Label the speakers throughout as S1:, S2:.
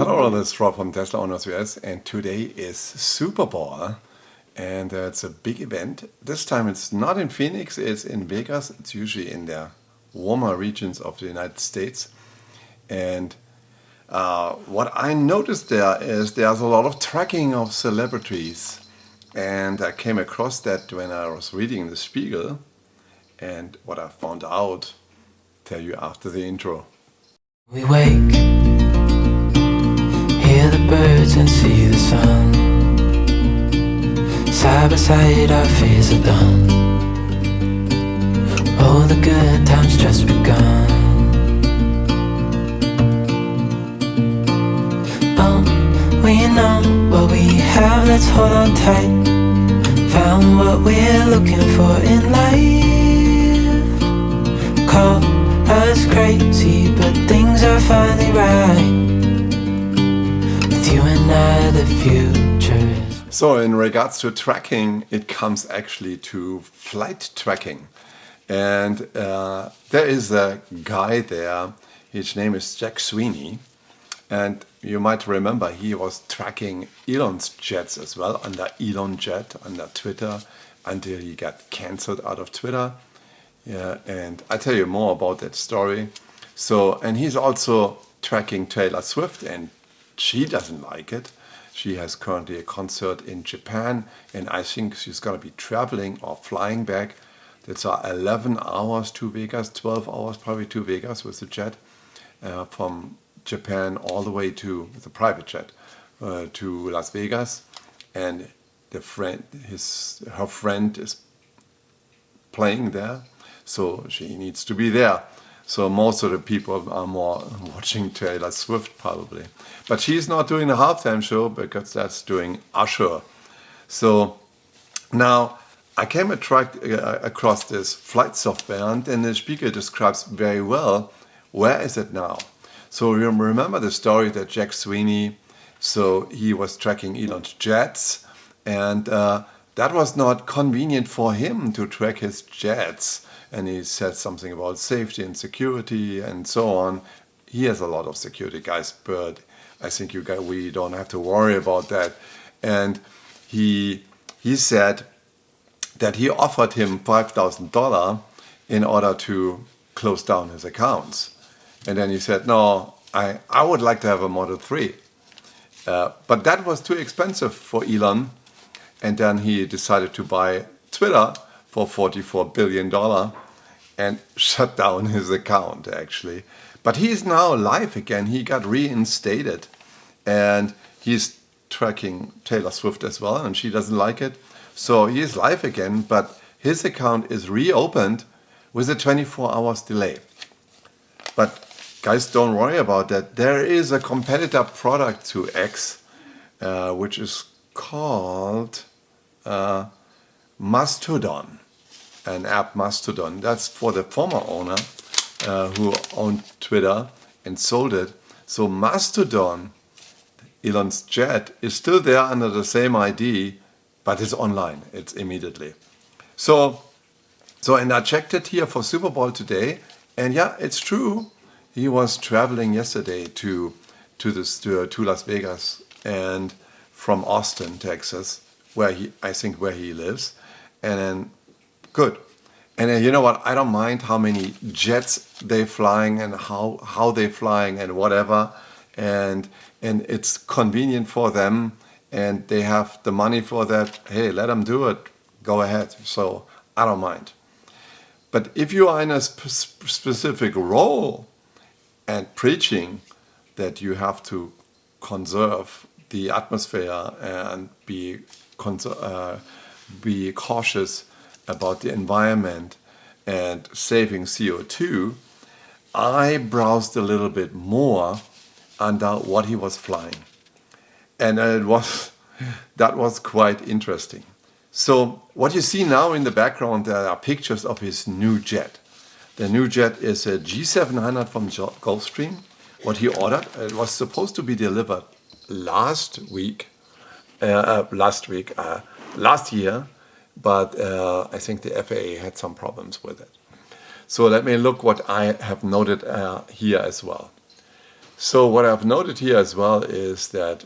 S1: Hello, this is Rob from Tesla Owners US, and today is Super Bowl, and it's a big event. This time it's not in Phoenix, it's in Vegas. It's usually in the warmer regions of the United States. And what I noticed there is there's a lot of tracking of celebrities, and I came across that when I was reading the Spiegel, and what I found out, tell you after the intro.
S2: We wake, hear the birds and see the sun. Side by side our fears are done. Oh, the good times just begun. We know what we have, let's hold on tight. Found what we're looking for in life. Call us crazy, but things are finally right. With you and I, the future is.
S1: So in regards to tracking, it comes actually to flight tracking. And there is a guy there, his name is Jack Sweeney. And you might remember he was tracking Elon's jets as well, under Elon Jet, under Twitter, until he got cancelled out of Twitter. Yeah, and I'll tell you more about that story. So, and he's also tracking Taylor Swift, and she doesn't like it. She has currently a concert in Japan, and I think she's going to be traveling or flying back. That's 11 hours to Vegas, 12 hours probably to Vegas with the jet from Japan all the way to the private jet to Las Vegas, and her friend is playing there, so she needs to be there. So most of the people are more watching Taylor Swift probably, but she's not doing a halftime show because that's doing Usher. So now I came across this flight software, and the speaker describes very well where is it now. So you remember the story that Jack Sweeney, so he was tracking Elon's jets, and that was not convenient for him to track his jets. And he said something about safety and security and so on. He has a lot of security guys, but I think we don't have to worry about that. And he said that he offered him $5,000 in order to close down his accounts. And then he said, no, I would like to have a Model 3. But that was too expensive for Elon. And then he decided to buy Twitter for $44 billion and shut down his account, actually. But he's now live again. He got reinstated. And he's tracking Taylor Swift as well, and she doesn't like it. So he is live again, but his account is reopened with a 24 hours delay. But guys, don't worry about that. There is a competitor product to X, which is called Mastodon, an app Mastodon. That's for the former owner who owned Twitter and sold it. So Mastodon, Elon's jet, is still there under the same ID, but it's online. It's immediately. So and I checked it here for Super Bowl today. And yeah, it's true. He was traveling yesterday to Las Vegas and from Austin, Texas, where he lives. And then good. And then, you know what? I don't mind how many jets they're flying and how they're flying and whatever. And it's convenient for them, and they have the money for that. Hey, let them do it. Go ahead. So I don't mind. But if you are in a specific role and preaching that you have to conserve the atmosphere and be cautious about the environment and saving CO2, I browsed a little bit more under what he was flying. And that was quite interesting. So what you see now in the background, there are pictures of his new jet. The new jet is a G700 from Gulfstream. What he ordered, it was supposed to be delivered last year, but I think the FAA had some problems with it. So let me look what I have noted here as well. So what I've noted here as well is that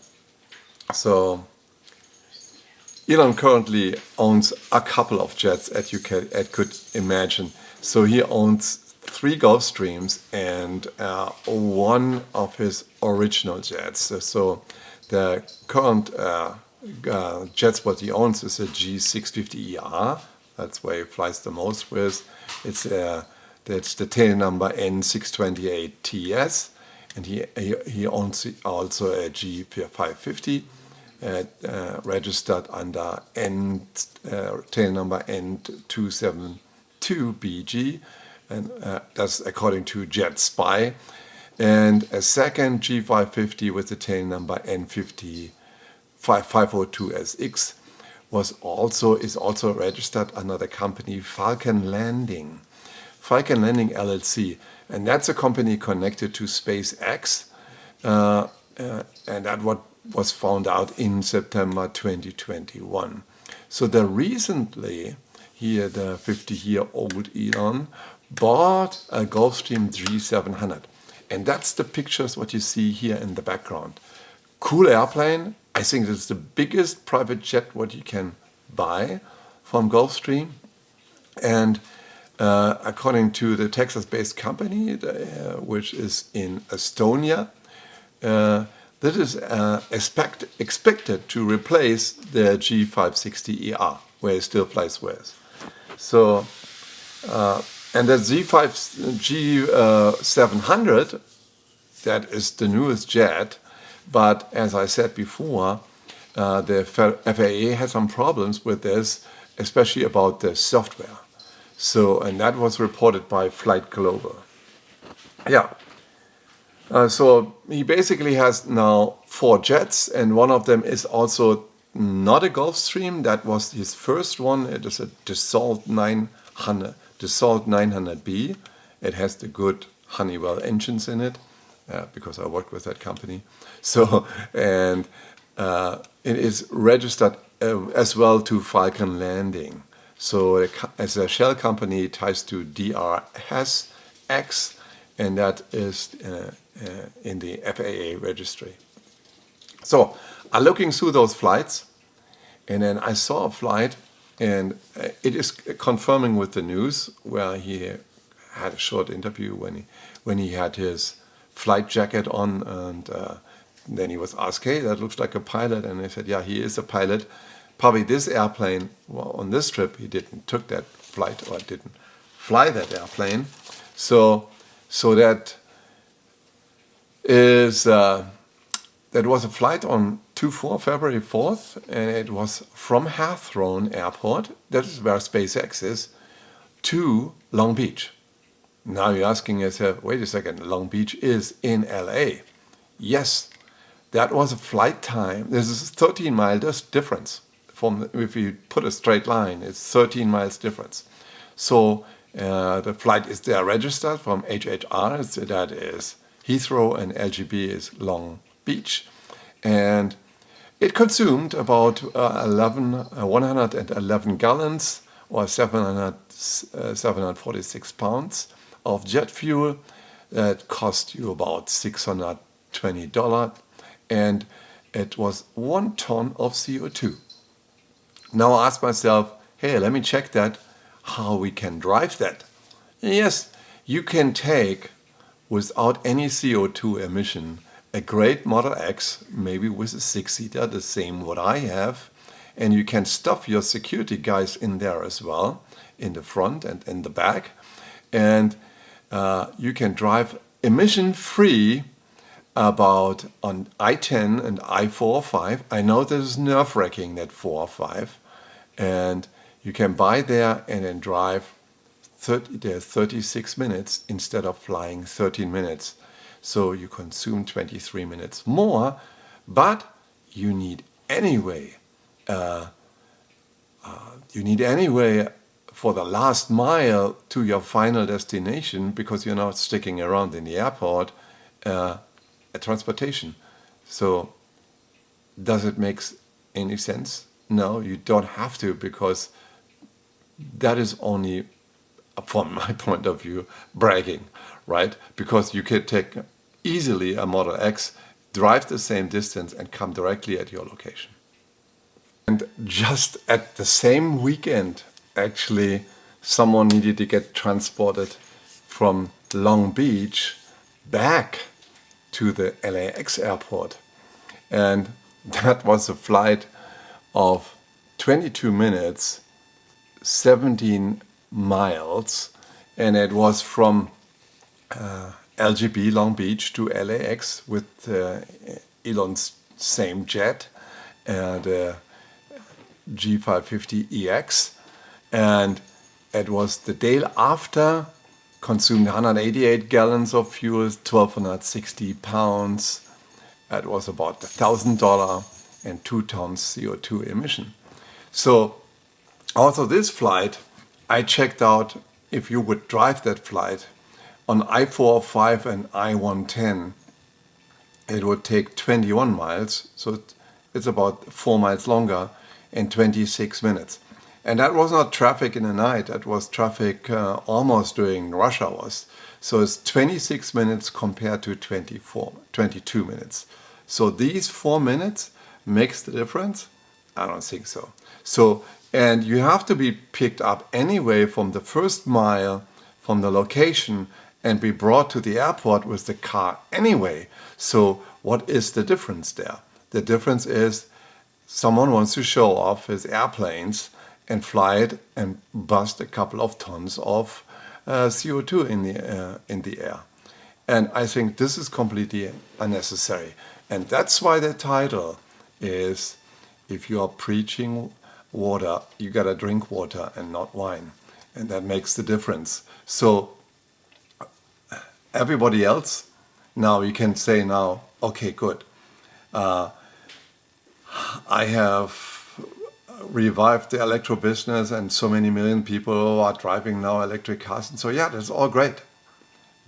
S1: Elon currently owns a couple of jets, as you could imagine. So he owns 3 Gulfstreams and one of his original jets. So the current jets what he owns is a G650ER. That's where he flies the most with. That's the tail number N628TS, and he owns also a G550. Registered under tail number N272BG, and that's according to Jet Spy, and a second G550 with the tail number N502SX is also registered under the company Falcon Landing LLC, and that's a company connected to SpaceX, and that was found out in September 2021. So recently, here the 50-year-old Elon bought a Gulfstream G700. And that's the pictures what you see here in the background. Cool airplane. I think it's the biggest private jet what you can buy from Gulfstream. And according to the Texas-based company, which is in Estonia, that is expected to replace the G560ER, where it still flies with. So, and the G700, that is the newest jet, but as I said before, the FAA has some problems with this, especially about the software. So, and that was reported by Flight Global. Yeah. So he basically has now 4 jets, and one of them is also not a Gulfstream. That was his first one. It is a Dassault 900B. It has the good Honeywell engines in it, because I worked with that company. So, and it is registered as well to Falcon Landing. So as a shell company, it ties to DRSX, and that is in the FAA registry. So I'm looking through those flights, and then I saw a flight, and it is confirming with the news, where he had a short interview when he had his flight jacket on, and then he was asked, "Hey, that looks like a pilot," and I said, "Yeah, he is a pilot. Probably this airplane, well, on this trip he didn't took that flight or didn't fly that airplane." So that is that was a flight on February 4th, and it was from Heathrow Airport, that is where SpaceX is, to Long Beach. Now you're asking yourself, wait a second, Long Beach is in LA. Yes, that was a flight time. This is 13-mile difference. If you put a straight line, it's 13 miles difference. So the flight is there registered from HHR, so that is Heathrow, and LGB is Long Beach. And it consumed about 111 gallons or 746 pounds of jet fuel. That cost you about $620, and it was 1 ton of CO2. Now I ask myself, hey, let me check that, how we can drive that. Yes, you can take, without any CO2 emission, a great Model X, maybe with a 6-seater, the same what I have, and you can stuff your security guys in there as well, in the front and in the back, and you can drive emission-free about on I-10 and I-405. I know this is nerve-wracking, that 405, and you can buy there and then drive 36 minutes instead of flying 13 minutes. So you consume 23 minutes more, but you need anyway. For the last mile to your final destination, because you're not sticking around in the airport, a transportation. So does it make any sense? No, you don't have to, because that is only, from my point of view, bragging, right? Because you could take easily a Model X, drive the same distance and come directly at your location. And just at the same weekend, actually, someone needed to get transported from Long Beach back to the LAX airport. And that was a flight of 22 minutes, 17 miles, and it was from LGB Long Beach to LAX with Elon's same jet, the G550EX, and it was the day after, consumed 188 gallons of fuel, 1,260 pounds. It was about $1,000 and 2 tons CO2 emission. So also this flight, I checked out if you would drive that flight on I-405 and I-110, it would take 21 miles, so it's about 4 miles longer, in 26 minutes. And that was not traffic in the night, that was traffic almost during rush hours. So it's 26 minutes compared to 22 minutes. So these 4 minutes makes the difference? I don't think so. And you have to be picked up anyway from the first mile from the location and be brought to the airport with the car anyway. So what is the difference there? The difference is someone wants to show off his airplanes and fly it and bust a couple of tons of CO2 in the air. And I think this is completely unnecessary. And that's why the title is, if you are preaching water, you gotta drink water and not wine. And that makes the difference. So everybody else, now you can say now, okay, good. I have revived the electro business and so many million people are driving now electric cars. And so yeah, that's all great.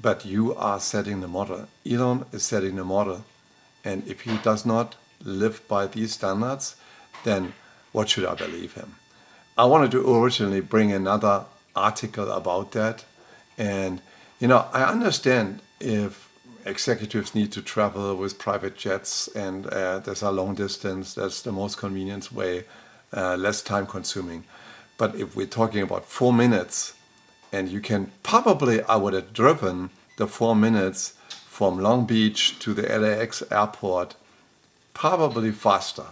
S1: But you are setting the model. Elon is setting the model. And if he does not live by these standards, then what should I believe him? I wanted to originally bring another article about that. And, I understand if executives need to travel with private jets and there's a long distance, that's the most convenient way, less time consuming. But if we're talking about 4 minutes, and you can probably, I would have driven the 4 minutes from Long Beach to the LAX airport probably faster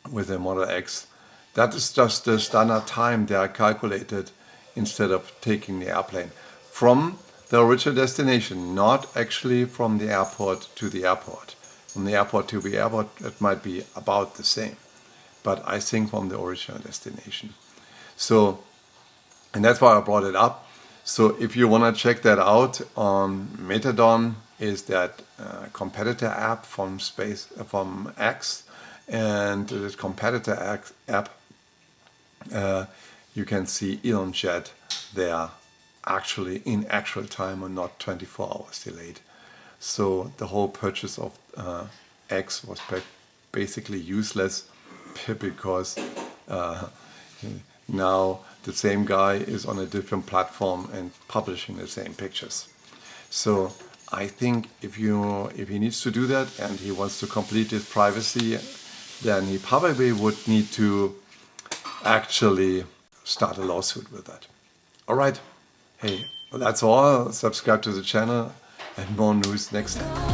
S1: with a Model X. That is just the standard time they are calculated instead of taking the airplane from the original destination, not actually from the airport to the airport. From the airport to the airport, it might be about the same, but I think from the original destination. So, and that's why I brought it up. So if you want to check that out, Metadon is that competitor app from X, and this competitor app, you can see Elon Jet there actually in actual time and not 24 hours delayed. So the whole purchase of X was basically useless because now the same guy is on a different platform and publishing the same pictures. So I think if he needs to do that and he wants to complete his privacy, then he probably would need to actually start a lawsuit with that. All right. Hey, well, that's all. Subscribe to the channel and more news next time.